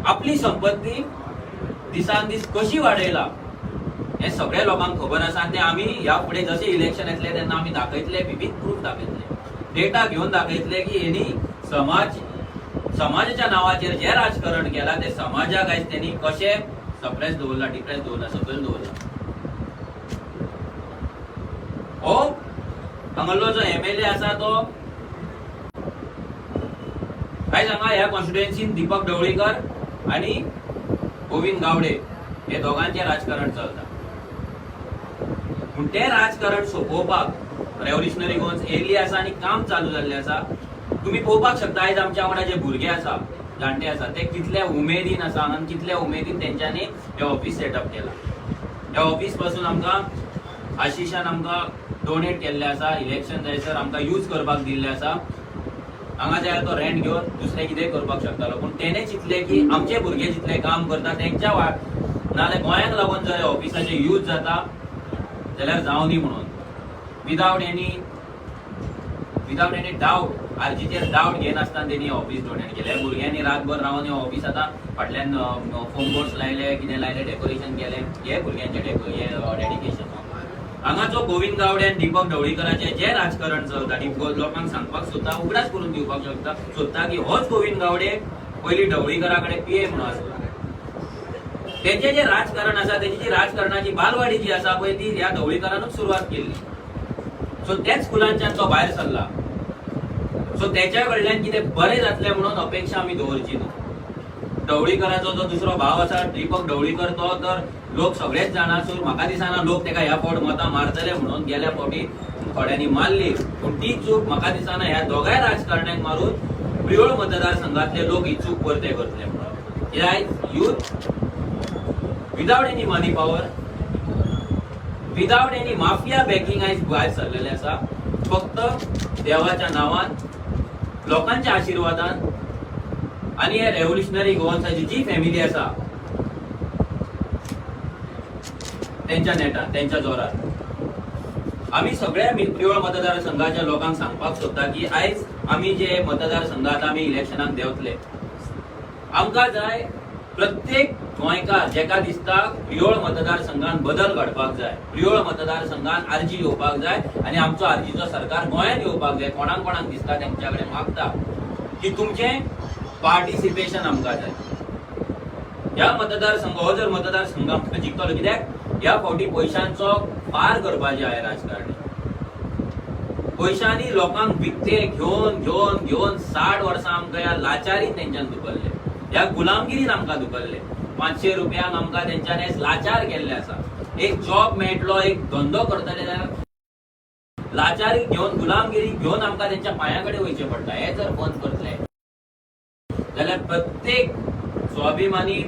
आपली संपत्ती दिसान दीस कशी वाडयला हे सगळ्या लोकांक खबर आसा. ते आमी ह्या फुडें जशें इलेक्शन येतले तेन्ना आमी दाखयतले, विविध प्रूफ दाखयतले, डेटा घेवन दाखयतले की हेणी समाजाच्या नावाचेर जे राजकारण केला ते समाजाक आयज त्यांनी कशें सप्रेस दवरला, डिप्रेस दवरला, सकयल दवरला. हो हांगालो जो MLA आसा तो आयज हांगा ह्या कॉन्स्टिट्युएन्सीन दीपक ढवळीकर आणि गोविंद गावडे हे दोघांचे राजकारण चलता. पूण ते राजकारण सोंपोवपाक रेव्होल्युशनरी गोन्स येयल्ली आसा आणि काम चालू जाल्लें आसा. तुम्ही पळोवपाक शकता आयज आमच्या वांगडा जे भुरगे आसा, जाणटे आसा, ते कितल्या उमेदीन आसा आणि कितल्या उमेदीन तेंच्यांनी हे ऑफिस सेटअप केला. हे ऑफिस पासून आमकां आशिशान आमकां डोनेट केल्ले आसा, इलेक्शन जायसर आमकां यूज करपाक दिल्ले आसा. हांगा जाय तो रेंट घेवन दुसरें कितेंय करपाक शकतालो. पूण तेणे चिंतलें की आमचे भुरगे जितले काम करता तेंच्या नाल्यार गोंयाक लागून जर ऑफिसाचे यूज जाता जाल्यार जावं दी म्हणून विदाउट एनी डाउट आरजीचेर डाउट घेनासतना तेणी ऑफिस डोनेट केलें. भुरग्यांनी रातभर रावन हे ऑफिस आतां फाटल्यान फोम बोर्ड्स लायले, कितें लायलें, डेकोरेशन केलें. हे भुरग्यांचें डेडिकेशन. हांगा जो गोविंद गावडे आनी दीपक ढवळीकरांचे जे राजकारण चलता आनी लोकांक सांगपाक सोदता, उगडास करून दिवपाक सोदता की होच गोविंद गावडे पयलीं ढवळीकरा कडेन PA म्हणून आसलो. तेंचे जे राजकारण आसा, तेची जी राजकारणाची बालवाडी जी आसा पळय ती ह्या ढवळीकरानूच सुरवात केल्ली. सो त्याच स्कुलांच्यान तो भायर सरला. सो तेच्या कडल्यान कितें बरें जातलें म्हणून अपेक्षा आमी दवरची न्हू. ढवळीकराचो जो दुसरो भाव आसा दीपक ढवळीकर, तो तर लोक सगळेच जाणा. सो म्हाका दिसना लोक तेका ह्या फावट मतां मारतले म्हणून. गेल्या फावटी थोड्यांनी मारली, पूण ती चूक म्हाका दिसना ह्या दोगांय राजकारण्यांक मारून प्रियोळ मतदारसंघातले लोक ही चूक परते करतले म्हणून. हे आयज youth without any money power, without any mafia backing आयज भायर सरलेले आसा. फक्त देवाच्या नावान, लोकांच्या आशिर्वादान आणि हे रेव्होल्युशनरी गोवन्साची जी फॅमिली आसा त्यांच्या नेटान, त्यांच्या जोरात आमी सगळ्या प्रियोळ मतदारसंघाच्या लोकांक सांगपाक सोदता की आयज आमी जे मतदारसंघात आमी इलेक्शनाक देंवतले, आमकां जाय प्रत्येक गोंयकार जेका दिसता प्रियोळ मतदारसंघान बदल घडपाक जाय, प्रियोळ मतदारसंघान आरजी येवपाक जाय आणि आमचो आरजीचो सरकार गोंयांत येवपाक जाय. कोणाक कोणाक दिसता तेंच्या कडेन मागता की तुमचें पार्टिसिपेशन आमकां जाय. ह्या मतदारसंघ हो जर मतदारसंघ आमकां जिखतलो, कित्याक ह्या फावटी पयशांचो पार करपाचे आहे राजकारणी. पयशांनी लोकांक विकते घेवन घेवन घेवन 60 वर्सां आमकां ह्या लाचारीत तेंच्यान धुकल्ले, ह्या गुलामगिरीन आमकां धुकल्ले. 500 रुपयांक आमकां तेंच्यानी लाचार केल्ले आसा. एक जॉब मेळटलो, एक धंदो करतले जाल्यार लाचारी घेवन, गुलामगिरी घेवन आमकां तेंच्या पांया कडेन वयचें पडटा. हे जर बंद करतले जाल्यार प्रत्येक स्वाभिमानी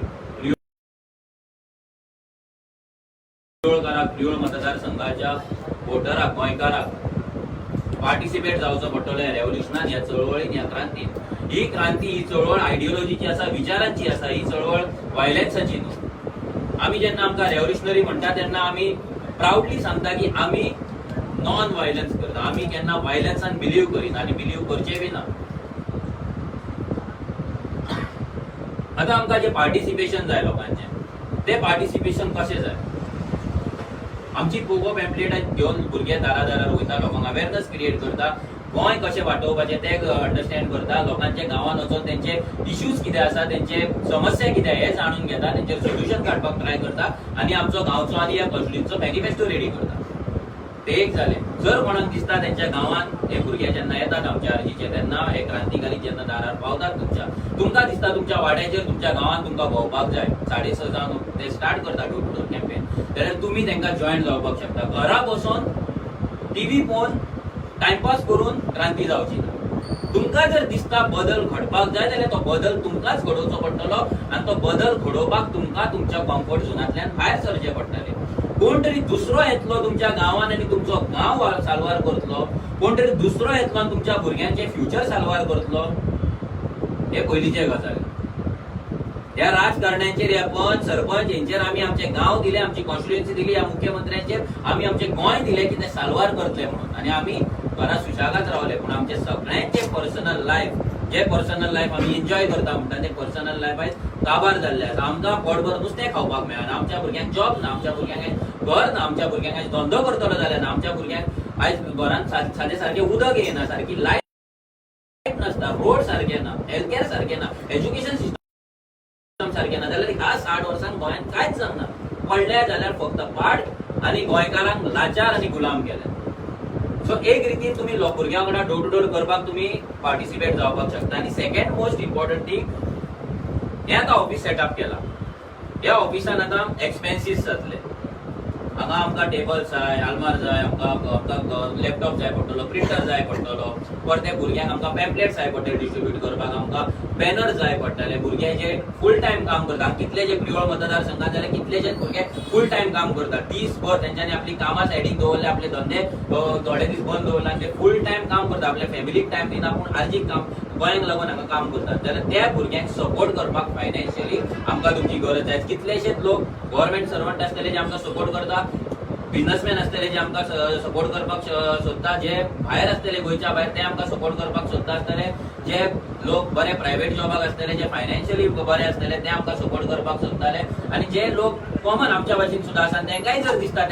प्रियोळ मतदारसंघाच्या वोटराक, गोंयकाराक पार्टिसिपेट जावचो पडटलो ह्या रेव्होल्युशनान, ह्या चळवळीन, ह्या क्रांतीन. ही क्रांती, ही चळवळ आयडियोलॉजीची आसा, विचारांची आसा. ही चळवळ व्हायलन्साची न्हू. आमी जेन्ना आमकां रेव्होल्युशनरी म्हणटा तेन्ना आमी प्राउडली सांगता की आमी नॉन व्हायलन्स करता. आमी केन्ना व्हायलन्सान बिलीव करिना आनी बिलीव करचे बी ना. आतां आमकां जे पार्टिसिपेशन जाय लोकांचें, ते पार्टिसिपेशन कशें जाय? आमची पोगो पॅम्पलेट घेवन भुरगे दारादारार वयता, लोकांक अवेरनेस क्रिएट करता, गोंय कशें वाटोवपाचें ते अंडरस्टँड करता, लोकांच्या गांवांत वचून तेंचे इश्यूज कितें आसा, तेंचे समस्या कितें हे जाणून घेता, तेंचेर सोल्युशन काडपाक ट्राय करता आणि आमचो गांवचो आनी ह्या कॉन्स्टिट्युएन्सीचो मॅनिफेस्टो रेडी करता. ते एक जालें. जर कोणाक दिसता तेंच्या गांवांत हे भुरगे जेन्ना येतात आमच्या आरजीचे, तेन्ना हे क्रांतिकारी जेन्ना दारार पावतात तुमकां दिसता तुमच्या वाड्याचेर, तुमच्या गांवांत तुमकां भोंवपाक जाय, 6:30 जावन ते स्टार्ट करता डोर टू डोर कॅम्पेन, जाल्यार तुमी तेंकां जॉयन जावपाक शकता. घरा बसून टीव्ही पळोवन टायमपास करून क्रांती जावची ना. तुमकां जर दिसता बदल घडपाक जाय जाल्यार तो बदल तुमकांच घडोवचो पडटलो आणि तो बदल घडोवपाक तुमकां तुमच्या कम्फर्ट झोनांतल्यान भायर सरचें पडटलें. कोण तरी दुसरो येतलो तुमच्या गांवांत आणि तुमचो गांव साल्वार करतलो, कोण तरी दुसरो येतलो आणि तुमच्या भुरग्यांचे फ्युचर साल्वार करतलो. हे पयलींचे गजाली. ह्या राजकारण्यांचेर, ह्या पंच सरपंच हेंचेर आमी आमचे गांव दिले, आमची कॉन्स्टिट्युएन्सी दिली, ह्या मुख्यमंत्र्यांचेर आमी आमचे गोंय दिले की ते साल्वार करतले म्हणून, आणि आमी घरा सुशागात रावले. पूण आमचे सगळ्यांचे पर्सनल लायफ, जे पर्सनल लायफ आमी एन्जॉय करता म्हणटा ते पर्सनल लायफ आयज काबार जाल्ले आसा. आमकां पोटभर नुस्तें खावपाक मेळना, आमच्या भुरग्यांक जॉब ना, आमच्या भुरग्यांक घर ना, आमच्या भुरग्यांक आयज धंदो करतलो जाल्यार ना, आमच्या भुरग्यांक आयज घरांत सादे सारकें उदक येना, सारकी लायट नासता, रोड सारके ना, हेल्थ केअर सारके ना, एज्युकेशन सिस्टम सारके ना, जाल्यार ह्या 60 वर्सांत गोंयांत कांयच जावना. पडले जाल्यार फक्त पाड आनी गोंयकारांक लाचार आनी गुलाम केले. सो एक रितीन तुम्ही भुरग्यां वांगडा डोर टू डोर करपाक तुम्ही पार्टिसिपेट जावपाक शकता. आनी सेकंड मोस्ट इम्पॉर्टंट थिंग, हे आतां ऑफिस सेटअप केला, ह्या ऑफिसान आतां एक्सपेन्सीस जातले. हांगा आमकां टेबल जाय, आल्मार जाय, आमकां लॅपटॉप जाय पडटलो, प्रिंटर जाय पडटलो, परते भुरग्यांक आमकां पॅम्पलेट जाय पडटले डिस्ट्रिब्यूट करपाक, आमकां बॅनर जाय पडटले. भुरगे जे फूल टायम काम करतात, कितले जे प्रियोळ मतदारसंघात जाल्यार कितलेशेच भुरगे फूल टायम काम करतात. दीसभर तेंच्यांनी आपली कामां सायडीक दवरले, आपले धंदे थोडे दीस बंद दवरला, ते फूल टायम काम करतात, आपल्या फॅमिलीक टायम दिना, पूण आर्जीक काम गोंयांक लागून हांगा काम करतात. जाल्यार त्या भुरग्यांक सपोर्ट करपाक फायनान्शियली आमकां तुमची गरज आहे. कितलेशेच लोक गव्हर्नमेंट सर्वंट आसतले जे आमकां सपोर्ट करता, बिझनेसमॅन आसतले जे आमकां सपोर्ट करपाक सोदता, जे भायर आसतले गोंयच्या भायर ते आमकां सपोर्ट करपाक सोदता आसतले, जे लोक बरे प्रायव्हेट जॉबाक आसतले, जे फायनान्शियली बरे आसतले ते आमकां सपोर्ट करपाक सोदताले, आनी जे लोक कॉमन आमच्या भाशेन सुद्दां आसा तेंकाय जर दिसता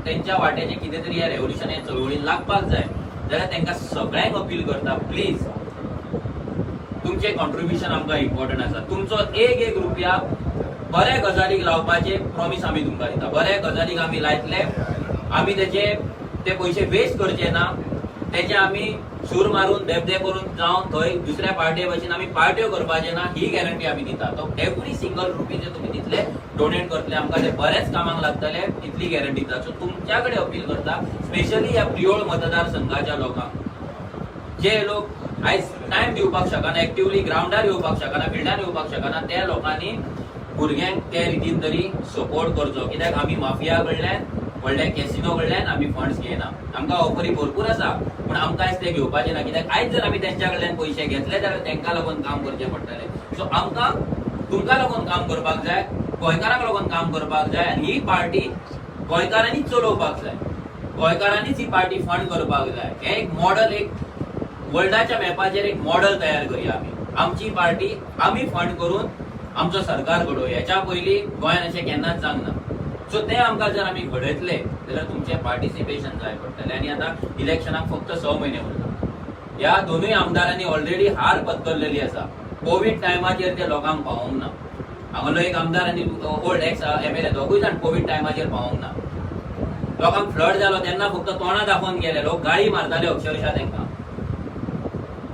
तेंच्या वाटेचें कितें तरी ह्या रेव्होल्युशन ह्या चळवळीन लागपाक जाय, जाल्यार तेंकां सगळ्यांक अपील करता, प्लीज तुमचे कॉन्ट्रिब्युशन आमकां इम्पॉर्टंट आसा. तुमचो एक रुपया बऱ्या गजालीक लावपाचे प्रॉमिस आमी तुमकां दिता. बऱ्या गजालीक आमी लायतले, आमी ते पयशे वेस्ट करचे ना, तेचे आमी सूर मारून देबदे करून जावन थंय दुसऱ्या पार्टी भशेन आमी पार्ट्यो करपाचे ना, ही गॅरंटी आमी दिता. तो एवरी सिंगल रुपी जे तुमी दितले, डोनेट करतले, आमकां ते बरेच कामाक लागतले, इतली गॅरंटी दिता. सो तुमच्या कडेन अपील करता, स्पेशली ह्या प्रियोळ मतदारसंघाच्या लोकांक, जे लोक आयज टायम दिवपाक शकना, एक्टिवली ग्राउंडार येवपाक शकना, फिल्डार येवपाक शकना, त्या लोकांनी भुरग्यांक त्या रितीन तरी सपोर्ट करचो. कित्याक आमी माफिया कडल्यान, व्हडल्या कॅसिनो कडल्यान आमी फंड्स घेयना. आमकां ऑफरी भरपूर आसा, पूण आमकां आयज ते घेवपाचे ना. कित्याक आयज जर आमी तेंच्या कडल्यान पयशे घेतले जाल्यार तेंकां लागून काम करचें पडटलें. सो आमकां तुमकां लागून काम करपाक जाय, गोंयकारांक लागून काम करपाक जाय, आनी ही पार्टी गोंयकारांनीच चलोवपाक जाय, गोंयकारांनीच ही पार्टी फंड करपाक जाय. हे एक मॉडल, एक वर्ल्डाच्या मॅपाचेर एक मॉडल तयार करया आमी. आमची पार्टी आमी फंड करून आमचो सरकार घडोवया. हेच्या पयलीं गोंयान अशें केन्नाच जावंक ना. सो ते आमकां जर आमी घडयतले जाल्यार तुमचें पार्टिसिपेशन जाय पडटलें. आनी आतां इलेक्शनाक फक्त 6 म्हयने उरला. ह्या दोनूय आमदारांनी ऑलरेडी हार पत्करलेली आसा. कोविड टायमाचेर ते लोकांक पावोंक ना. हांगालो एक आमदार आनी ओल्ड एक्स MLA दोगूय जाण कोविड टायमाचेर पावोंक ना. लोकांक फ्लड जालो तेन्ना फक्त तोंडां दाखोवन गेले, लोक गाळी मारताले अक्षरशः तेंकां.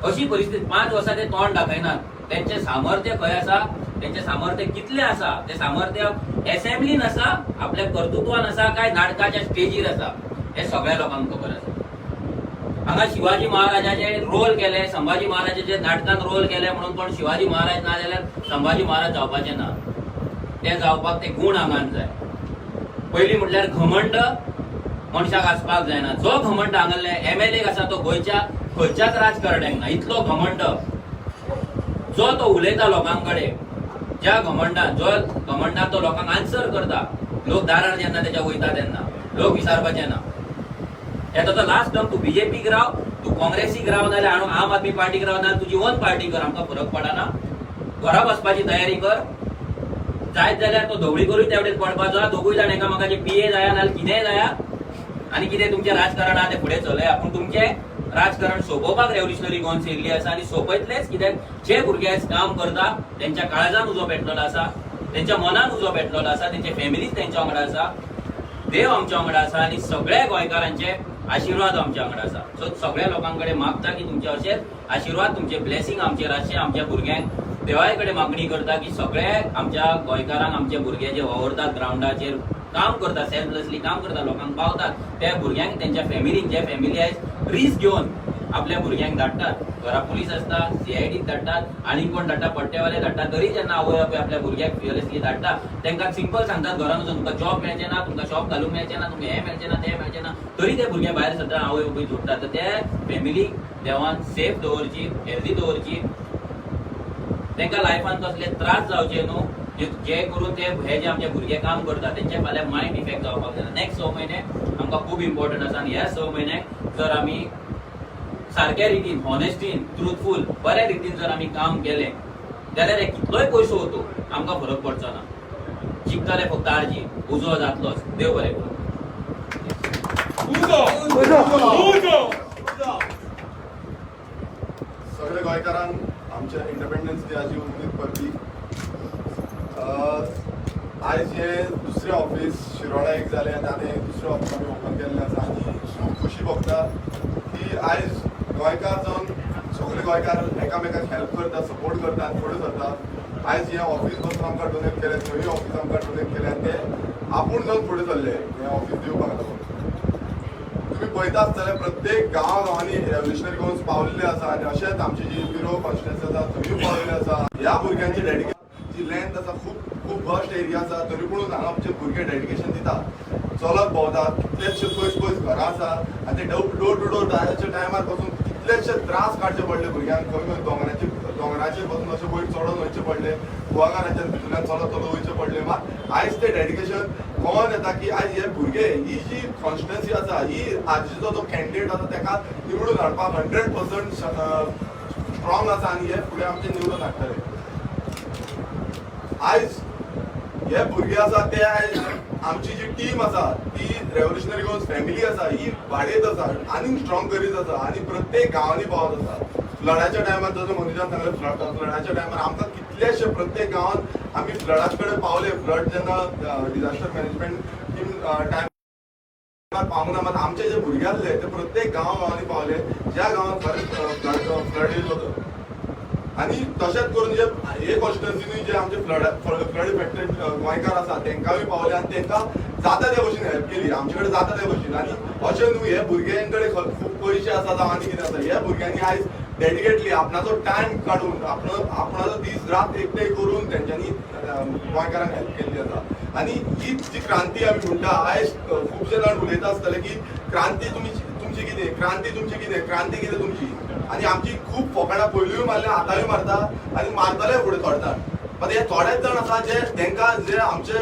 अशी परिस्थिती 5 वर्सां ते तोंड दाखयनात. तेंचें सामर्थ्य खंय आसा, तेंचें सामर्थ्य कितलें आसा, ते सामर्थ्य असेंब्लीन आसा, आपल्या कर्तृत्वान आसा, काय नाटकाच्या स्टेजीर आसा, हे सगळ्या लोकांक खबर आसा. हांगा शिवाजी महाराजाचे रोल केले, संभाजी महाराजाचे नाटकान रोल केले म्हणून कोण शिवाजी महाराज ना जाल्यार संभाजी महाराज जावपाचे ना. ते जावपाक ते गुण हांगान जाय. पयलीं म्हटल्यार घमंड मनशाक आसपाक जायना. जो घमंड हांगाले MLA आसा तो गोंयच्या खंयच्याच राजकारण्यांक ना. इतलो घमंड जो तो उलयता लोकांकडे, ज्या घमंडान, जो घमंडान तो लोकांक आन्सर करता. लोक दारार जेन्ना तेच्या वयता तेन्ना लोक विचारपाचे ना. येता तो लास्ट टर्म तूं BJPक राव, तूं काँग्रेसीक राव, नाल्यार आम आदमी पार्टीक राव, नाल्यार तुजी ओन पार्टी कर, आमकां फरक पडना. घरा बसपाची तयारी कर. जायत जाल्यार तो धवळी करूय तेवढेच पडपाचो. दोगूय जाण एकामेकाचे PA जाया नाल्यार कितेंय जाया, आनी कितें तुमचें राजकारण आहा तें फुडें चलया. पूण तुमचें राजकारण सोंपोवपाक रेव्होल्युशनरी गोवन येयल्ली आसा, आनी सोंपयतलेच. कित्याक जे भुरगे आयज काम करता तेंच्या काळजान उजो पेटलेलो आसा, तेंच्या मनान उजो पेटलेलो आसा, तेंचे फॅमिलीज तेंच्या वांगडा आसा, देव आमच्या वांगडा आसा, आनी सगळ्या गोंयकारांचे आशिर्वाद आमच्या वांगडा आसा. सो सगळ्या लोकां कडेन मागता की तुमचे अशेच आशिर्वाद, तुमचे ब्लेसिंग आमचेर आसचे. आमच्या भुरग्यांक देवाय कडेन मागणी करता की सगळे आमच्या गोंयकारांक, आमचे भुरगे जे वावरतात ग्राउंडाचेर, काम करतात, सेल्फलेसली काम करतात, लोकांक पावतात, त्या भुरग्यांक तेंच्या फॅमिलीक, जे फॅमिली आयज रिस्क घेवन आपल्या भुरग्यांक धाडटात. घरा पुलीस आसता, CIDक धाडटात, आनी कोण धाडटा, पट्टेवाले धाडटात. तरी जेन्ना आवय बापूय आपल्या भुरग्याक फियरलेसली धाडटा, तेंकां सिंपल सांगतात घरान वचून तुमकां जॉब मेळचे ना, तुमकां शॉप घालूंक मेळचे ना, तुमकां हें मेळचें ना, तें मेळचें ना. तरी ते भुरगे भायर सरता, आवय बापूय जोडटात. तर त्या फॅमिलीक देवान सेफ दवरची, हेल्दी दवरची. तेंकां लायफान कसले त्रास जावचे न्हू, जे करून ते हे जे आमचे भुरगे काम करतात तेंचे फाल्यां मायंड इफेक्ट जावपाक जायना. नेक्स्ट 6 म्हयने आमकां खूब इम्पॉर्टंट आसा. आनी ह्या 6 म्हयन्याक जर आमी सारक्या रितीन, हॉनेस्टीन, ट्रुथफूल, बऱ्या रितीन जर आमी काम केलें जाल्यार कितलोय पयसो वतो आमकां फरक पडचो ना. जिखतले फक्त आरजी, उजो जातलोच. देव बरें करूं. सगळे गोंयकारांक आमच्या इंडिपेंडन्स डेची उमेद करपी आयज हे दुसरें ऑफिस शिरोडा एक जालें आनी दुसरें ऑफिस आमी ओपन केल्लें आसा आनी खूब खुशी भोगता की आयज गोंयकार जावन सगळे गोंयकार एकामेकाक हेल्प करता, सपोर्ट करता आनी फुडें सरता. आयज हे ऑफिस पासून आमकां डोनेट केलें, थंय ऑफिस आमकां डोनेट केलें आनी ते आपूण जावन फुडें सरले हें ऑफिस दिवपाक लागून. तुम्ही पळयता आसतले प्रत्येक गांवांनी रेव्होल्युशनरी गोन्स पावलेले आसा आनी अशेंच आमची जी पिरो कॉन्स्टिट्युएन्सी आसा थंयूय पावलेले आसा. ह्या भुरग्यांची डेडिकेशन जी लँड आसा खूब वस्ट एरिया आसा तरी पूण हांगा आमचे भुरगे डेडिकेशन दिता, चलत भोंवतात. कितलेशे पयस घरां आसा आनी ते डोर टू डोर जायच्या टायमार पासून कितलेशे त्रास काडचे पडले भुरग्यांक. खंय दोंगराचेर पासून अशें वयर चडून वयचे पडले, कुवागाराच्या भितरल्यान चलत वयचे पडले. मात आयज ते डेडिकेशन कळोन येता की आयज हे भुरगे ही जी कॉन्स्टिट्युएन्सी आसा ही आजचो जो कॅन्डिडेट आसा ताका निवडून हाडपाक 100% स्ट्रॉंग आसा आनी हे फुडें आमचे निवडून हाडटले. आयज हे भुरगे आसा ते आयज आमची जी टीम आसा ती रेव्होल्युशनरी गोन्स फॅमिली आसा ही वाडयत आसा आनीक स्ट्रॉंग करीत आसा आनी प्रत्येक गांवांनी पावत आसा. फ्लडाच्या टायमार जसो मनीसान सांगले फ्लडाच्या टायमार आमकां कितलेशे प्रत्येक गांवांत आमी फ्लडाचे कडेन पावले. फ्लड जेन्ना डिजास्टर मॅनेजमेंट टीम टायमार पावना मात आमचे जे भुरगे आसले ते प्रत्येक गांवांनी पावले ज्या गांवांत फ्लड येयलो तो. आनी तशेंच करून जे हे कॉन्स्टिट्युएन्सीनी जे आमचे फ्लड इफेक्टेड गोंयकार आसा तांकांय पावले आनी तांकां जाता ते भशेन हेल्प केली आमचे कडेन जाता ते भशेन. आनी अशें न्हू हे भुरग्यां कडेन खूब पयशे आसा जावं आनी कितें आसा, ह्या भुरग्यांनी आयज डेडिकेटली आपणाचो टायम काडून आपणाचो दीस रात एकठांय करून तेंच्यांनी गोंयकारांक हेल्प केल्ली आसा. आनी ही जी क्रांती आमी म्हणटा आयज खुबशे जाण उलयता आसतले की क्रांती तुमची कितें, क्रांती तुमची कितें, क्रांती कितें तुमची. आनी आमची खूब फकाणां पयलींय मारल्या आतांय मारता आनी मारतले फुडें थोडतात. मात हे थोडेच जाण आसा जे तांकां जे आमचे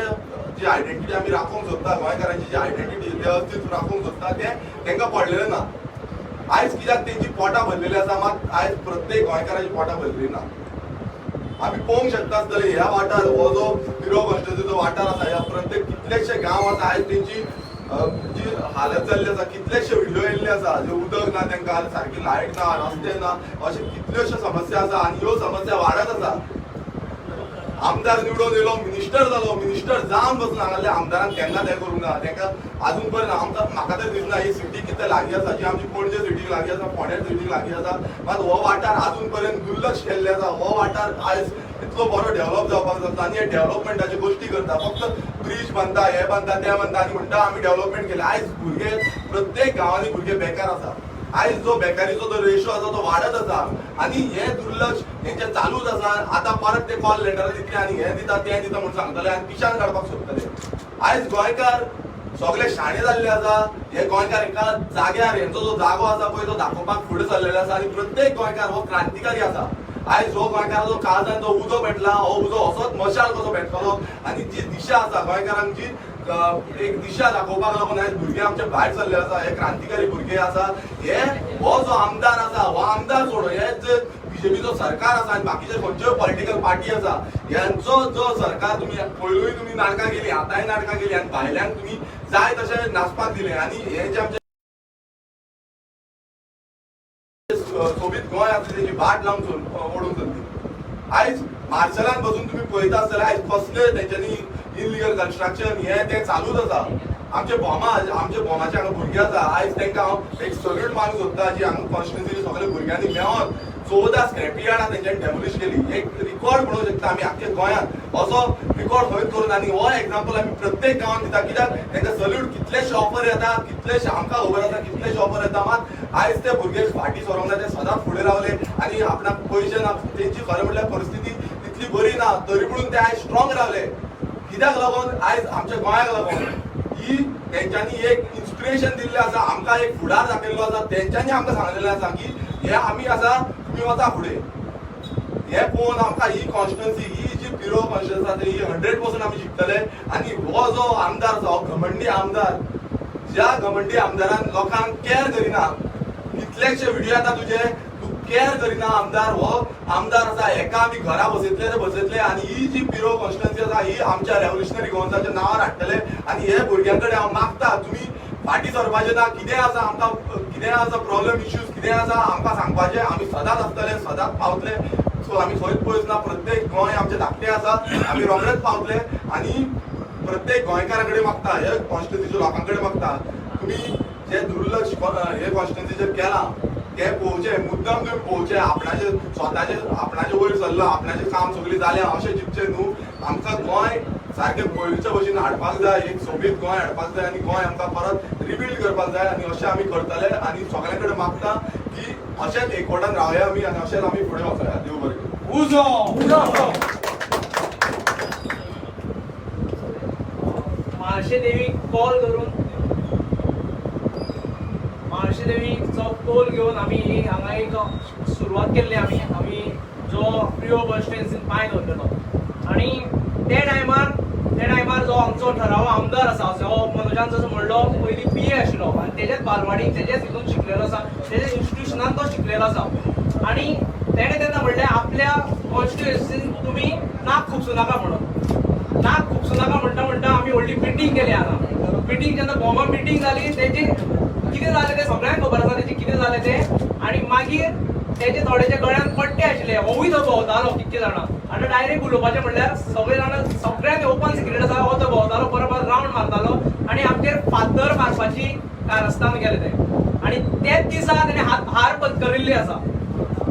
जी आयडेंटिटी आमी राखूंक सोदता, गोंयकारांची जी आयडेंटिटी जे अस्तित्व राखूंक सोदता ते तांकां पडलेलें ना. आयज कित्याक तेंची पोटां भरलेली आसा मात आयज प्रत्येक गोंयकाराची पोटां भरलेली ना. आमी पळोवंक शकता आसतले ह्या वाठार हो जो पिरो कॉन्स्टिट्युएन्सीचो वाठार आसा ह्या प्रत्येक कितलेशे गांव आसा आयज तेंची जी हालत जाल्ली आसा, कितलेशे व्हिडिओ येयल्ले आसा जे उदक ना तांकां, सारकी लायट ना, रस्ते ना, अशे कितल्योश्यो समस्या आसा आनी ह्यो समस्या वाडत आसा. आमदार निवडून येयलो, मिनिस्टर जालो, मिनिस्टर जावन बसून हांगासले आमदारान केन्ना तें करूंक ना. तांकां आजून पर्यंत आमकां म्हाका तर दिसना ही सिटी कितें लागीं आसा जी आमची पणजे सिटीक लागीं आसा, फोंड्या सिटीक लागीं आसा, मात हो वाठार आजून पर्यंत दुर्लक्ष केल्ले आसा. हो वाठार आयज इतलो बरो डेव्हलप जावपाक जाता आनी हे डेव्हलपमेंटाची गोश्टी करता, फक्त ब्रिज बांदता, हे बांदता, ते बांदता आनी म्हणटा आमी डेव्हलपमेंट केलें. आयज भुरगे प्रत्येक गांवांनी भुरगे बेकार आसा. आयज जो बेकारीचो जो रेशो आसा तो वाडत आसा आनी हे दुर्लक्ष हेंचे चालूच आसा. आतां परत ते कॉल लेटरां दितले आनी हे दिता ते दिता म्हणून सांगतले आनी पिशान काडपाक सोदतले. आयज गोंयकार सगळे शाणे जाल्ले आसा. हे गोंयकार एका जाग्यार हेंचो जो जागो आसा पळय तो दाखोवपाक फुडें सरलेले आसा आनी प्रत्येक गोंयकार हो क्रांतिकारी आसा. आयज हो गोंयकाराचो काळजान जो उजो पेटला हो उजो असोच मशाल कसो पेटतलो आनी जी दिशा आसा गोंयकारांक जी एक दिशा दाखोवपाक लागून आयज भुरगे आमचे भायर सरले आसा. हे क्रांतिकारी भुरगे आसा. हे हो जो आमदार आसा हो आमदार सोडून हे जे बीजेपीचो सरकार आसा आनी बाकीचे खंयच्योय पॉलिटिकल पार्टी आसा ह्यांचो जो सरकार तुमी पयलूय तुमी नाटकां केली, आतांय नाटकां केली आनी भायल्यांक तुमी जाय तशें नाचपाक दिले आनी हे जे आमचे सोबीत गोंय आसा तेजी बाट लावन ओडून चलली. आयज मार्शलान बसून तुमी पळयता आसतले आयज कसले तेंच्यांनी इलिगल कन्स्ट्रक्शन हे ते चालूच आसा. आमचे बोमाचे हांगा भुरगे आसा. आयज तांकां हांव एक सल्यूट मारूंक सोदता जी हांगा कॉन्स्टिट्युएन्सीनी सगळे भुरग्यांनी मेळोन 14 स्क्रॅप यार्डां तेंच्यांनी डेमोलिश केली. एक रिकॉर्ड म्हणूंक शकता आमी आख्या गोंयांत असो रिकॉर्ड खंयच करून आनी हो एग्जाम्पल आमी प्रत्येक गांवांत दिता. कित्याक तांकां सल्यूट कितलेशे ऑफर येता, कितलेशे आमकां खबर आसा कितलेशे ऑफर येता, मात आयज ते भुरगे फाटीं सरोंक ना. ते सदांच फुडें रावले आनी आपणाक पयशे ना, तेंची खरें म्हणल्यार परिस्थिती तितली बरी ना तरी पूण ते आयज स्ट्रॉंग रावले. कित्याक लागून आयज आमच्या गोंयाक लागून ही तेंच्यांनी एक इन्स्पिरेशन दिल्लें आसा, आमकां एक फुडार दाखयल्लो आसा. तेंच्यांनी आमकां सांगलेलें आसा की हे आमी आसा तुमी वचा फुडें. हे पळोवन आमकां ही कॉन्स्टिट्युएन्सी ही जी पिरो कॉन्स्टिट्युएन्सी आसा ही 100% आमी जिखतले. आनी हो जो आमदार आसा हो घमंडी आमदार, ज्या घमंडी आमदारान लोकांक केअर करिना. कितलेशे व्हिडिओ येता तुजे, तूं केअर करिना आमदार हो आमदार आसा एका आमी घरा बसयतले आणि ही जी पिरो कॉन्स्टिट्युएन्सी आसा ही आमच्या रेव्होल्युशनरी गोवन्साच्या नावार हाडटले आणि हे भुरग्यांकडे हांव मागता तुम्ही फाटी सरपाचे ना कितें आसा आमकां कितें आसा प्रॉब्लेम इश्यूज कितें आसा आमकां सांगपाचें आमी सदांच आसतले सदांच पावतले सो आमी खंयच पयस ना प्रत्येक गोंय आमचे धाकटे आसा आमी रोखडेच पावतले आणि प्रत्येक गोंयकारा कडेन मागता हे कॉन्स्टिट्युएन्सीच्या लोकां कडेन मागता तुम्ही जे दुर्लक्ष हे कॉन्स्टिट्युएन्सीचेर केलां ते पळोवचे मुद्दम तुम्ही पळोवचे आपणाचे वयर सरला आपणाचें काम सगळें जालें अशें चिंतचे न्हू आमकां गोंय सारकें पयलींच्या भशेन हाडपाक जाय एक सोबीत गोंय हाडपाक जाय आनी गोंय आमकां परत रिबिल्ड करपाक जाय आनी अशें आमी करतले आनी सगळ्यां कडेन मागता की अशेंच एकवटान रावया आमी आनी अशेंच आमी फुडें वचया देव बरें करूं. उजो म्हाळशे देवीक कॉल करून म्हाळशे देवीचो कॉल घेवन आमी हांगा एक सुरवात केल्ली आमी जो प्रियो कॉन्स्टिट्युएन्सीन पांय दवरलेलो आणि त्या टायमार जो आमचो ठराव आमदार आसा जो मनोजान जसो म्हणलो पयलीं PA आशिल्लो आणि तेजेच बालवाडीक तेजेच हितून शिकलेलो आसा तेजेच इन्स्टिट्युशनान तो शिकलेलो आसा आणि तेणें तेन्ना म्हणलें आपल्या कॉन्स्टिट्युएन्सीन तुमी नाक खुपसू नाका म्हणून नाक खुपसू नाका म्हणटा आमी व्हडली मिटींग केली हांगा मिटींग जेन्ना गोमा मिटींग जाली तेजी कितें जालें तें सगळ्यांक खबर आसा तेजें कितें जालें तें आणि मागीर तेजे थोडेचे गळ्यान पट्टे आशिल्ले होवूय तो भोंवतालो कितके जाणां आतां डायरेक्ट उलोवपाचें म्हणल्यार सगळे जाणां सगळ्यांक ओपन सिक्रेट आसा हो तो भोंवतालो बरोबर रावंड मारतालो आणि आमचेर फातर मारपाची कारस्थान केलें तें आणि तेच दिसा तेणें हार पत्करिल्ली आसा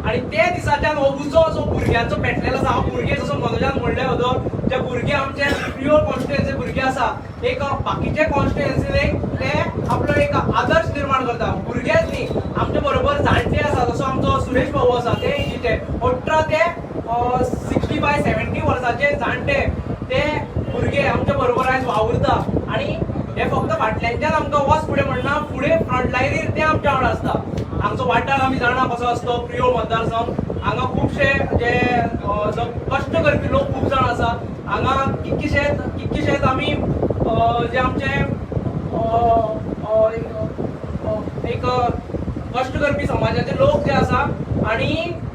आणि त्या दिसाच्यान हो उजो जो भुरग्यांचो पेटलेलो आसा हांव भुरगे जसो मनोजान म्हणलें होतो जे भुरगे आमचे प्युअर कॉन्स्टिट्युएन्सी भुरगे आसा एक बाकीचे कॉन्स्टिट्युएन्सीन ते आपलो एक आदर्श निर्माण करता भुरगेच न्ही आमचे बरोबर जाणटे आसा जसो आमचो सुरेश भाऊ आसा ते एजीचे 18 ते 60 by 70 वर्साचे जाणटे ते भुरगे आमच्या बरोबर आयज वावुरता आणि हे फक्त फाटल्याच्यान आमकां वच फुडें म्हणना फुडें फ्रंटलायनीर ते आमच्या वांगडा आसता हांगचो वाठार आमी जाणा कसो आसतो प्रियो मतदारसंघ हांगा खुबशे जे कश्ट करपी लोक खूब जाण आसा हांगा कितकीशेच आमी जे आमचे एक कश्ट करपी समाजाचे लोक जे आसा आणि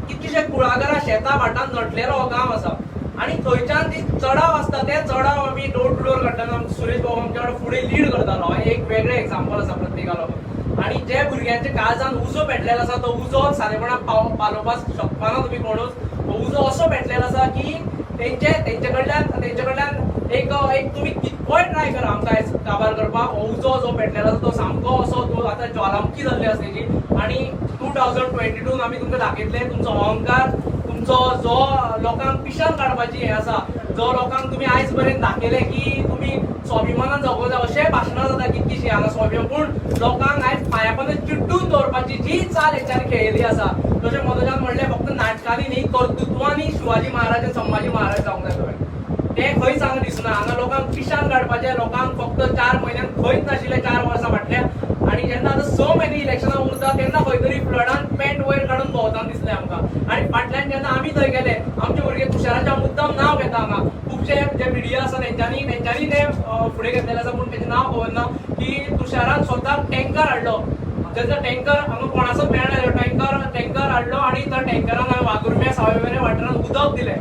कितकीशे कुळागरां शेतां भाटांत नटलेलो हो गांव आसा आणि थंयच्यान ती चढाव आसता ते चढाव आमी डोर टू डोर काडटना सुरेश भाऊ आमच्या वांगडा फुडें लीड करतालो एक वेगळें एक्झाम्पल आसा प्रत्येकालो आणि जे भुरग्यांच्या काळजान उजो पेटलेलो आसा तो उजो सादेपणान पालोवपाक शकपाना तुमी कोणूच उजो असो पेटलेलो आसा की तेंचे कडल्यान एक तुमी कितकोय ट्राय करा आमकां आयज काबार करपाक हो उजो जो पेटलेलो आसा तो सामको असो तो आतां ज्वालामुखी जाल्ली आसा तेजी आणि 2022 आमी तुमकां दाखयतले तुमचो अहंकार तुमचो जो लोकांक पिशान काडपाची हे आसा जो लोकांक तुमी आयज पर्यंत दाखयले की तुमी स्वाभिमानान जगों जाय अशें भाशणां जाता कितकीशी हांगा स्वाभिमान पूण लोकांक आयज पांयापणान चिड्डून दवरपाची जी चाल हेच्यान खेळिल्ली आसा जशें मनोजान म्हणलें फक्त नाटकांनी न्ही कर्तृत्वांनी शिवाजी महाराज आनी संभाजी महाराज जावंक जाय थंय ते खंयच हांगा दिसना हांगा लोकांक पिशान काडपाचें लोकांक फक्त 4 म्हयन्यान खंयच नाशिल्ले 4 वर्सां फाटल्या आणि जेन्ना आतां 6 म्हयने इलेक्शनां उरता तेन्ना खंय तरी फ्लडान पॅन्ट वयर काडून भोंवताना दिसलें आमकां आणि फाटल्यान जेन्ना आमी थंय गेले आमचे भुरगे तुशाराच्या मुद्दाम नांव घेता हांगा खुबशे जे मिडिया आसा तेंच्यांनी ते फुडें घेतलेले आसा पूण तेजें नांव खबर की तुशारान स्वता टँकर हाडलो तेजो टँकर हांगा कोणाचो मेळना टँकर हाडलो आणि त्या टँकरान हांवें वागुर्म्या सावयवेरें वाठारांत उदक दिलें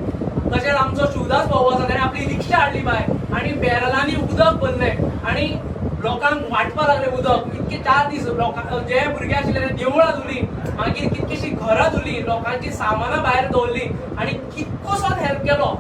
तशेंच आमचो शिवदास भाऊ आसा ताणें आपली रिक्षा हाडली भायर आणि बॅरलांनी उदक भरलें आणि लोकांक वाटपाक लागले उदक इतके 4 दीस जे भुरगे आशिल्ले ते देवळां धुली मागीर कितकीशी घरां धुली लोकांची सामानां भायर दवरली आणि कितकोसोच हेल्प केलो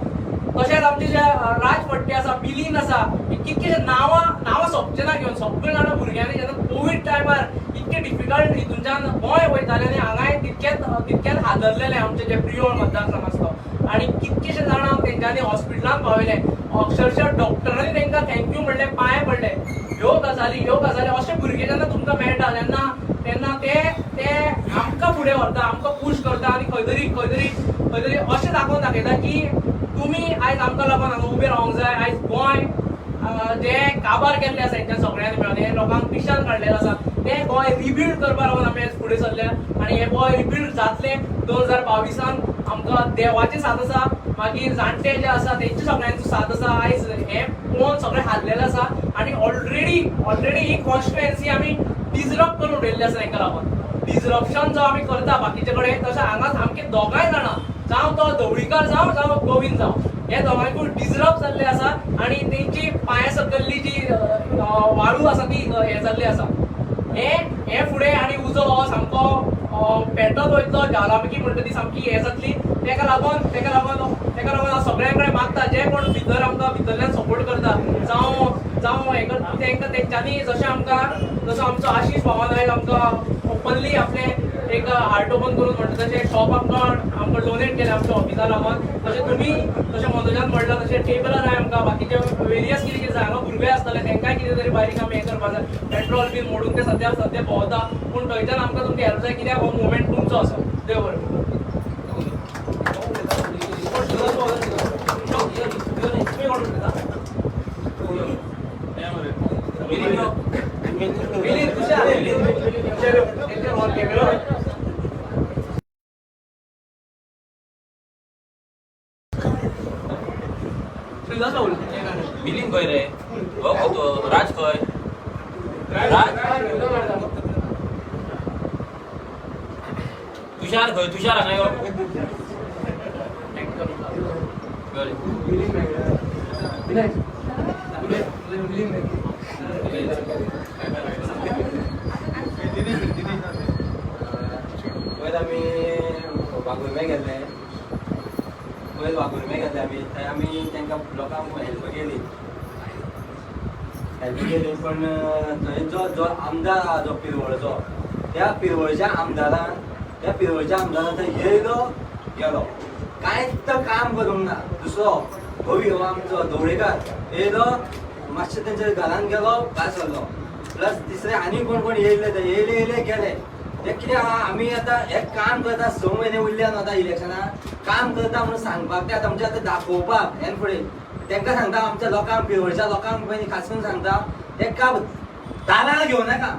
तशेंच आमचे जे राजपट्टी आसा बिलीन आसा कितकेशे नांवां सोंपचे ना घेवन सगळे जाणां भुरग्यांनी जेन्ना कोवीड टायमार इतके डिफिकल्ट हितूनच्यान गोंय वयताले आनी हांगाय तितकेच हादरलेले आमचे जे प्रियो मतदारसंघ आसलो आणि कितकेशे जाणां तेंच्यांनी हॉस्पिटलांत पावयले अक्षरशः डॉक्टरांनी तांकां थँक्यू म्हणले पांय पडले ह्यो गजाली अशे भुरगे जेन्ना तुमकां मेळटा तेन्ना ते आमकां फुडें व्हरता आमकां पुश करता आनी खंय तरी अशें दाखयता की तुमी आयज आमकां लागून हांगा उबे रावंक जाय आयज गोंय जे काबार केल्ले आसा हेंच्या सगळ्यांनी मेळून हे लोकांक पिशान काडलेले आसा ते गोंय रिबिल्ड करपा लागून आमी आयज फुडें सरल्या आनी हे गोंय रिबिल्ड जातले 2022 आमकां देवाची साथ आसा मागीर जाणटे जे आसा तेंची सगळ्यांची साथ आसा आयज हे पळोवन सगळे हारलेले आसा आनी ऑलरेडी ही कॉन्स्टिट्युएन्सी आमी डिजरप्ट करून उडयल्ली आसा हेका लागून डिसरप्शन जो आमी करता बाकीचे कडेन तशें हांगा सामके दोगांय जाणां जावं तो ढवळीकर जावं गोविंद जावं हे दोगांयकूय डिसरप्ट जाल्ले आसा आणि तेंची पांया सकयल्ली जी वाळू आसा ती हे जाल्ली आसा हे फुडें आनी उजो हो सामको पेटत वयतलो ज्वालामुखी म्हणटा ती सामकी हे जातली तेका लागून हांव सगळ्यां कडेन मागता जे कोण भितर आमकां भितरल्यान सपोर्ट करता जावं हे करता तेंच्यांनी जशें आमकां जसो आमचो आशीश भावान आयज आमकां ओपनली आपले एक हार्ट ओपन करून म्हणटा तशें शॉप आमकां डोनेट केलें आमच्या ऑफिसा लागून तशें तुमी जशें मनोजान म्हणलां तशें टेबलार जाय आमकां बाकीचे वेरियस कितें कितें जाय हांगा भुरगे आसतले तेंकांय कितें तरी बारीक आमी हें करपाक जाय पेट्रोल बील मोडून ते सद्या भोंवता पूण थंयच्यान आमकां तुमची हेल्प जाय कित्याक हो मुवमेंट तुमचो आसा देव बरें मिलिंद खंय रे हो कोतो राज खंय राज तुषार खंय तुषार हांगा यो पयर आमी वागुर्म्या गेल्ले पयर वागुर्म्या गेल्ले थंय आमी तांकां लोकांक हेल्प केली पण थंय जो आमदार आहा जो पिरवळचो त्या पिरवळच्या आमदारान थंय येयलो गेलो कांयच तो काम करूंक ना दुसरो भवी हो आमचो ढवळेकार येयलो मातशें तेंच्या घरान गेलो भायर सरलो प्लस तिसरे आनी कोण येयले ते येयले गेले ते कितें आहा आमी आतां एक काम करता 6 म्हयने उरल्यान आतां इलेक्शनाक काम करता म्हणून सांगपाक ते आमचे आतां दाखोवपाक हें फुडें तेंकां सांगता आमच्या लोकांक पिरवळच्या लोकांक पयलीं खास करून सांगता तेंका दारां घेवं नाका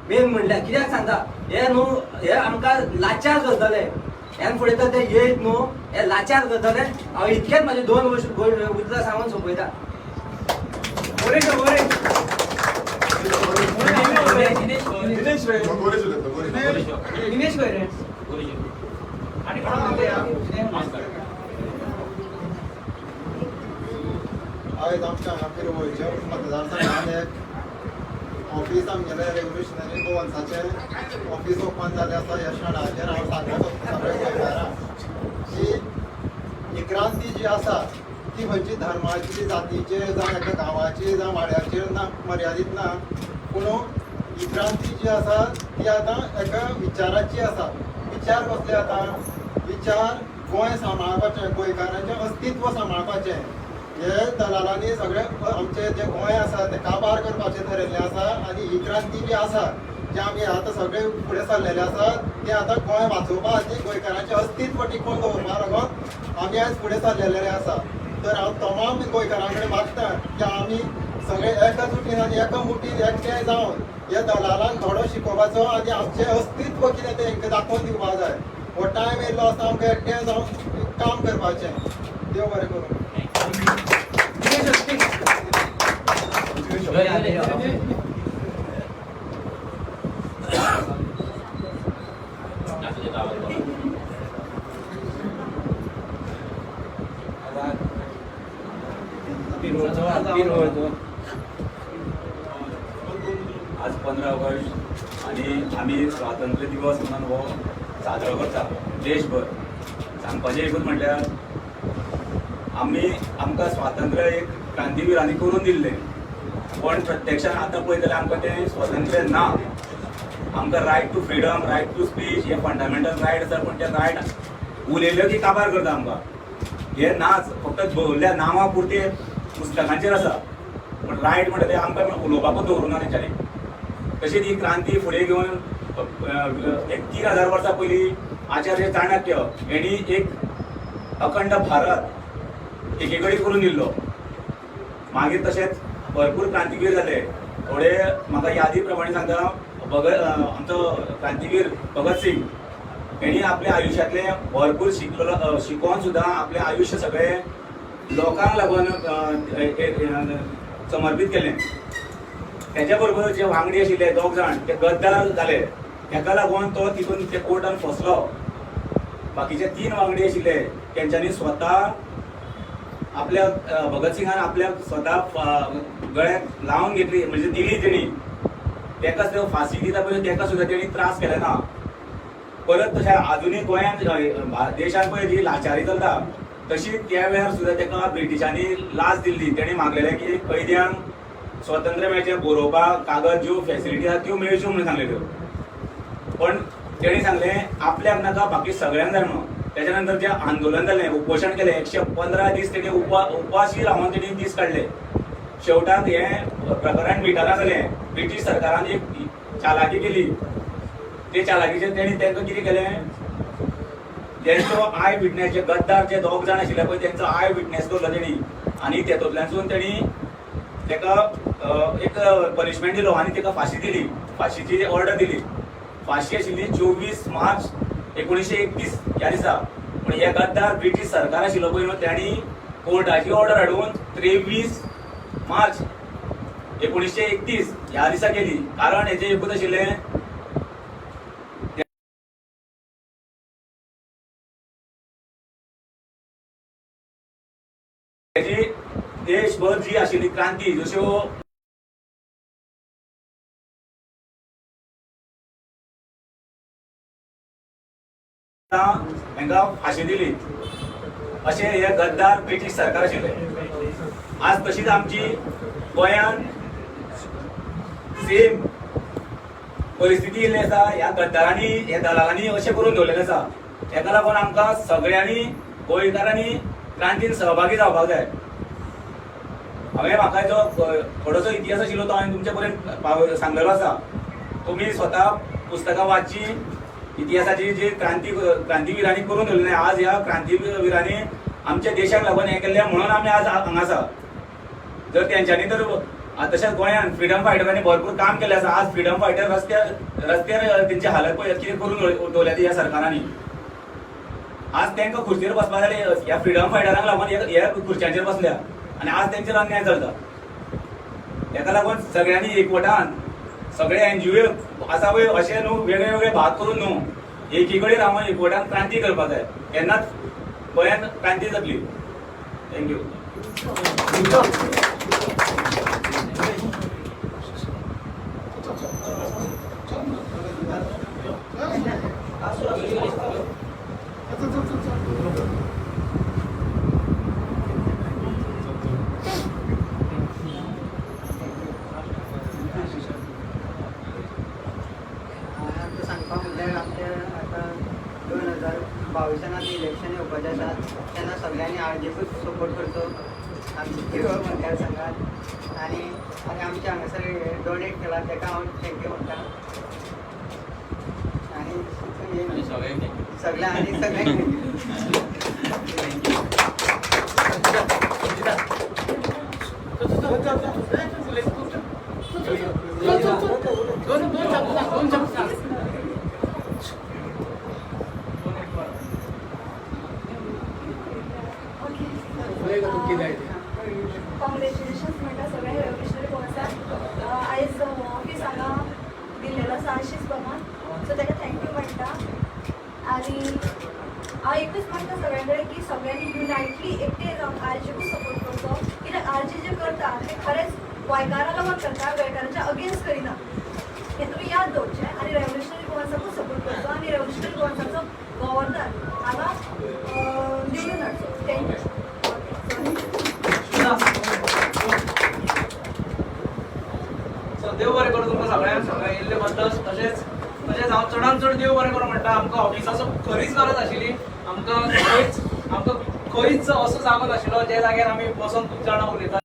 मेन म्हणल्यार कित्याक सांगता हे न्हू हे आमकां लाचार करतले हें फुडें तर ते येयत न्हू हे लाचार करतले हांव इतकेंच म्हाजे 2 उतरां सांगून सोंपयता दिनेश खंय रे आनी आयज आमच्या हांगा पिरवळच्या मतदारसंघान एक ऑफिस आमगेलें रेव्होल्युशनरी गोवन्साचें ऑफिस ओपन जाल्लें आसा ह्या क्षणाचेर हांव सांगता सगळ्या गोंयकारांक की ही क्रांती जी आसा ती खंयची धर्माची जातीचेर जावं एका गांवाची जावं वाड्याचेर ना मर्यादीत ना पूण ही क्रांती जी आसा ती आतां एका विचाराची आसा विचार कसले आतां विचार गोंय सांबाळपाचें गोंयकारांचें अस्तित्व सांबाळपाचें हे दलालांनी सगळे आमचे जे गोंय आसा ते काबार करपाचें ठरयल्लें आसा आनी ही क्रांती जी आसा जे आमी आतां सगळे फुडें सरलेले आसात ते आतां गोंय वाचोवपा खातीर गोंयकारांचें अस्तित्व टिकोवन दवरपा लागून आमी आयज फुडें सरलेले आसा तर हांव तमाम गोंयकारां कडेन मागता की आमी सगळे एकजुटीन आनी एकमुटीन एकठांय जावन ह्या दलालांक धडो शिकोवपाचो आनी आमचें अस्तित्व कितें तें हेंकां दाखोवन दिवपाक जाय हो टायम येयल्लो आसा आमकां एकठांय जावन काम करपाचें देव बरें करूं आज 15 ऑगस्ट आणि आम्ही स्वातंत्र्य दिवस म्हणून हो साजरो करता देशभर सांगपाचें एकूच म्हटल्यार आमकां स्वातंत्र्य एक क्रांतीवीरांनी करून दिल्लें पण प्रत्यक्षान आतां पळयत जाल्यार आमकां तें स्वातंत्र्य ना आमकां right to freedom right to speech हे फंडामेंटल रायट आसा पण ते रायट उलयल्यो की काबार करता आमकां हे नाच फक्त भोवल्या नांवा पुरते पुस्तकांचेर आसा पण रायट म्हणटा ते आमकां उलोवपाकूच दवरूना तेंच्यांनी तशीच ही क्रांती फुडें घेवन एक 3000 वर्सां पयलीं आचार्य चाणक्य हेणी एक अखंड भारत एकेकडेन करून दिल्लो मागीर तशेंच भरपूर क्रांतीवीर जाले थोडे म्हाका यादी प्रमाणे सांगता आमचो क्रांतीवीर भगत सिंग हेणी आपल्या आयुश्यांतले भरपूर शिकोवन सुद्दां आपलें आयुश्य सगळें लोकांक लागून समर्पीत केलें तेच्या बरोबर जे वांगडी आशिल्ले 2 जाण ते गद्दार जाले हेका लागून तो तितून ते कोर्टान फसलो. बाकीचे 3 वांगडी आशिल्ले तेंच्यांनी स्वता आपल्या भगत सिंगान आपल्या स्वता गळ्याक लावन घेतली, म्हणजे दिली तेणी. तेकाच फाशी दिता पळय तेका सुद्दां तेणी त्रास केले ना. परत तशें अजुनूय गोंयांत देशांत पळय जी लाचारी चलता तशी त्या वेळार सुद्दां तेका ब्रिटिशांनी लाच दिल्ली. तेणी मागलेलें की कैद्यांक स्वतंत्र मेळचें, बरोवपाक कागद ज्यो फॅसिलिटी आसा त्यो मेळच्यो म्हणून सांगलेल्यो. पण तेणी सांगलें आपल्याक नाका बाकी सगळ्यांक जाय म्हणून. त्याच्या नंतर जे आंदोलन जालें, उपोशण केलें, 115 दीस तेणी उपवासी रावन तेणी दीस काडले. शेवटाक हें प्रकरण मिटना जालें. ब्रिटीश सरकारान एक चालाकी केली. ते चालाकीचेर तेणी तांकां कितें केलें, तेंचो आय विटनेस जे गद्दार जे 2 जाण आशिल्ले पळय तेंचो आय विटनेस दवरलो तेणी. आनी तेतूंतल्यानसून तेणी तेका एक पनिशमेंट दिलो आनी तेका फाशी दिली. फाशीची ऑर्डर दिली. फाशी आशिल्ली 24 मार्च 1931 ह्या दिसा. पूण हे गद्दार ब्रिटीश सरकार आशिल्लो पळय न्हू तेणी कोर्टाची ऑर्डर हाडून 23 मार्च 1931 ह्या दिसा केली. कारण हेचें एकूच आशिल्लें, तेजी देशभर जी आशिल्ली क्रांती जश्यो हांकां फाशी दिली अशें हे गद्दार ब्रिटीश सरकार आशिल्ले. आज तशीच आमची गोंयांत सेम परिस्थिती येयल्ली आसा. ह्या गद्दारांनी ह्या दलालांनी अशें करून दवरलेलें आसा. हेका लागून आमकां सगळ्यांनी गोंयकारांनी क्रांतीन सहभागी जावपाक जाय. हांवें म्हाका जो थोडोसो इतिहास आशिल्लो तो हांवें तुमचे पर्यंत सांगलेलो आसा. तुमी स्वता पुस्तकां वाचची. इतिहासाची जी क्रांतीविरांनी करून दवरलेलें. आज ह्या क्रांतीविरांनी आमच्या देशाक लागून हें केल्लें म्हणून आमी आज हांगा आसा. जर तेंच्यांनी तर तशेंच गोंयांत फ्रिडम फायटरांनी भरपूर काम केलें आसा. आज फ्रिडम फायटर रस्त्यार तेंची हालत पळय कितें करून दवरल्या ती ह्या सरकारांनी. आज तांकां खुर्चेर बसपाक जाय. ह्या फ्रिडम फायटरांक लागून ह्या खुर्च्यांचेर बसल्या आनी आज तेंचेर अन्याय चलता. हेका लागून सगळ्यांनी एकवटान सगळे एनजीओ आसा पळय अशें न्हू वेगळे वेगळे भाग करून न्हू एकी कडेन रावन एकवटान क्रांती करपाक जाय. तेन्नाच गोंयांत क्रांती जातली. थँक्यू. सांगपाक म्हणल्यार आमचे आतां 2022 इलेक्शन येवपाचें आसा तेन्ना सगळ्यांनी आरजेपीक सपोर्ट करचो आमच्या शिरोळ मतदारसंघात. आनी आमचे हांगासर डोनेट केला ताका हांव थँक्यू म्हणटा. आनी सगळ्यांक आनी सगळ्यांक कॉंग्रॅच्युलेशन्स म्हणटा सगळ्या रेव्होल्युशनरी गोवन्साक. आयज ऑफीस हांगा दिल्लेलो आसा आशीष भवन, सो ताका थँक्यू म्हणटा. आनी हांव एकूच म्हणटा सगळ्यां कडेन की सगळ्यांनी युनायटली एकटे जावन आरजेकूच सपोर्ट करचो. कित्याक आरजे जे करता ते खरेंच गोंयकारां लागून करता, गोंयकारांच्या अगेन्स्ट करिना. हें तुमी याद दवरचें आनी रेव्होल्युशनरी गोवन्साकूच सपोर्ट करचो आनी रेव्होल्युशनरी गोवन्साचो गव्हर्नर हांगा निवडून हाडचो. थँक्यू. देव बरें करूं तुमकां सगळ्यांक सगळ्या येयल्ले बद्दल. तशेंच हांव चडांत चड देव बरें करूं म्हणटा. आमकां ऑफिसाचो खरीच गरज आशिल्ली. आमकां खंयच असो जागो नाशिल्लो जे जाग्यार आमी बसून खूब जाणां उलयतालीं.